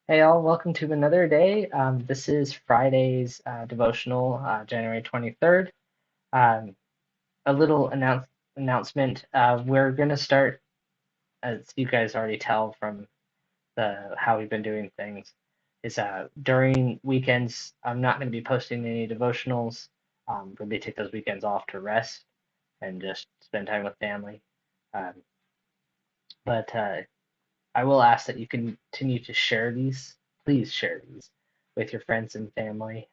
Hey all, welcome to another day. This is Friday's devotional, January 23rd. Um, a little announcement. We're going to start, as you guys already tell from the how we've been doing things, is during weekends, I'm not going to be posting any devotionals. We're going to take those weekends off to rest and just spend time with family. Um, but I will ask that you continue to share these. Please share these with your friends and family.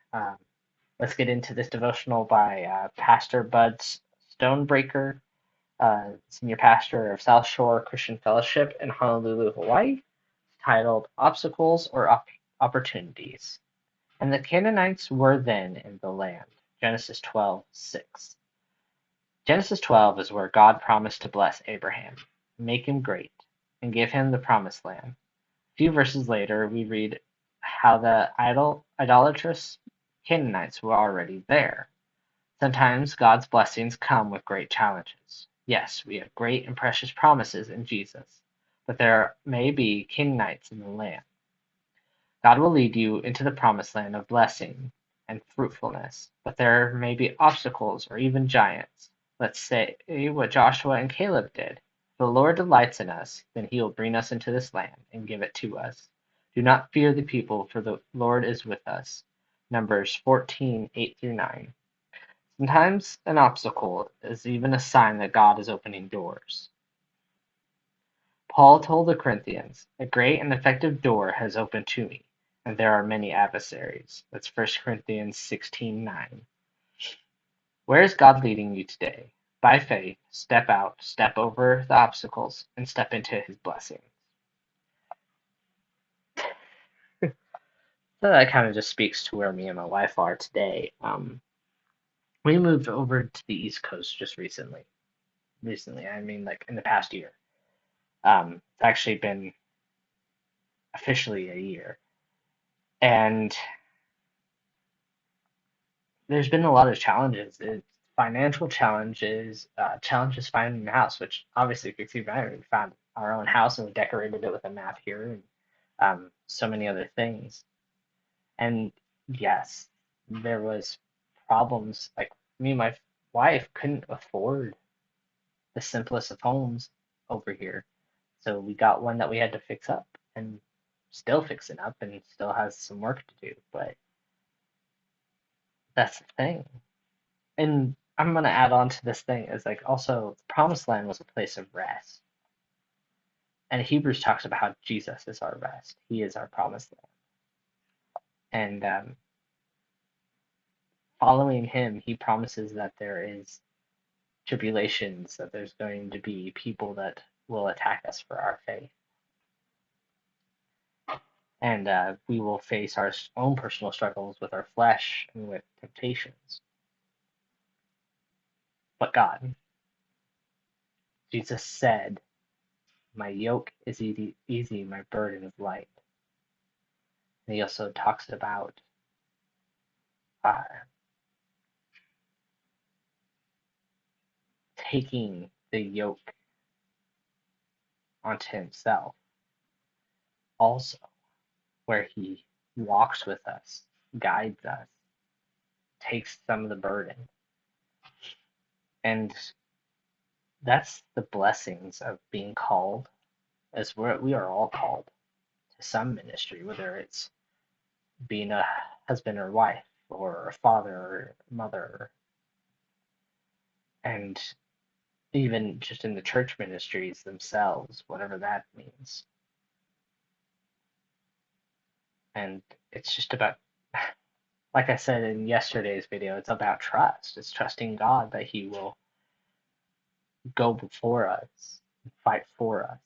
Let's get into this devotional by Pastor Bud Stonebraker, senior pastor of South Shore Christian Fellowship in Honolulu, Hawaii, titled Obstacles or Opportunities. And the Canaanites were then in the land. Genesis 12:6. Genesis 12 is where God promised to bless Abraham, make him great, and give him the promised land. A few verses later, we read how the idolatrous Canaanites were already there. Sometimes God's blessings come with great challenges. Yes, we have great and precious promises in Jesus, but there may be Canaanites in the land. God will lead you into the promised land of blessing and fruitfulness, but there may be obstacles or even giants. Let's say what Joshua and Caleb did. If the Lord delights in us, then he will bring us into this land and give it to us. Do not fear the people, for the Lord is with us. Numbers 14:8 through 9. Sometimes an obstacle is even a sign that God is opening doors. Paul told the Corinthians, "A great and effective door has opened to me, and there are many adversaries." That's First Corinthians 16:9. Where is God leading you today? By faith, step out, step over the obstacles, and step into his blessing. So that kind of just speaks to where me and my wife are today. We moved over to the East Coast just recently. Recently, I mean like in the past year. It's actually been officially a year. And there's been a lot of challenges. It's financial challenges, challenges finding a house, which obviously if you see, we found our own house and we decorated it with a map here and so many other things. And yes, there was problems. Like me and my wife couldn't afford the simplest of homes over here, so we got one that we had to fix up and still fixing up and still has some work to do. But that's the thing. And I'm gonna add on to this thing is like also the promised land was a place of rest. And Hebrews talks about how Jesus is our rest. He is our promised land. And following him, he promises that there is tribulations, that there's going to be people that will attack us for our faith. And we will face our own personal struggles with our flesh and with temptations. But God, Jesus said, "My yoke is easy, my burden is light." And he also talks about uh, taking the yoke onto himself, also, where he walks with us, guides us, takes some of the burden. And that's the blessings of being called, as we are all called to some ministry, whether it's being a husband or wife, or a father or mother, and even just in the church ministries themselves, whatever that means. And it's just about, like I said in yesterday's video, it's about trust. It's trusting God that He will go before us, fight for us,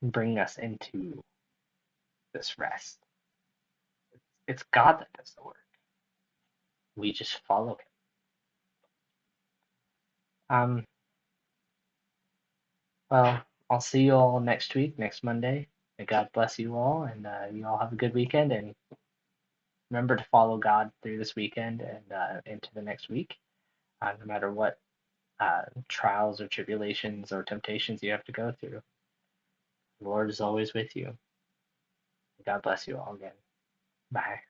and bring us into this rest. It's God that does the work. We just follow Him. Well, I'll see you all next week, next Monday. May God bless you all, and you all have a good weekend. And remember to follow God through this weekend and into the next week, no matter what trials or tribulations or temptations you have to go through. The Lord is always with you. God bless you all again. Bye.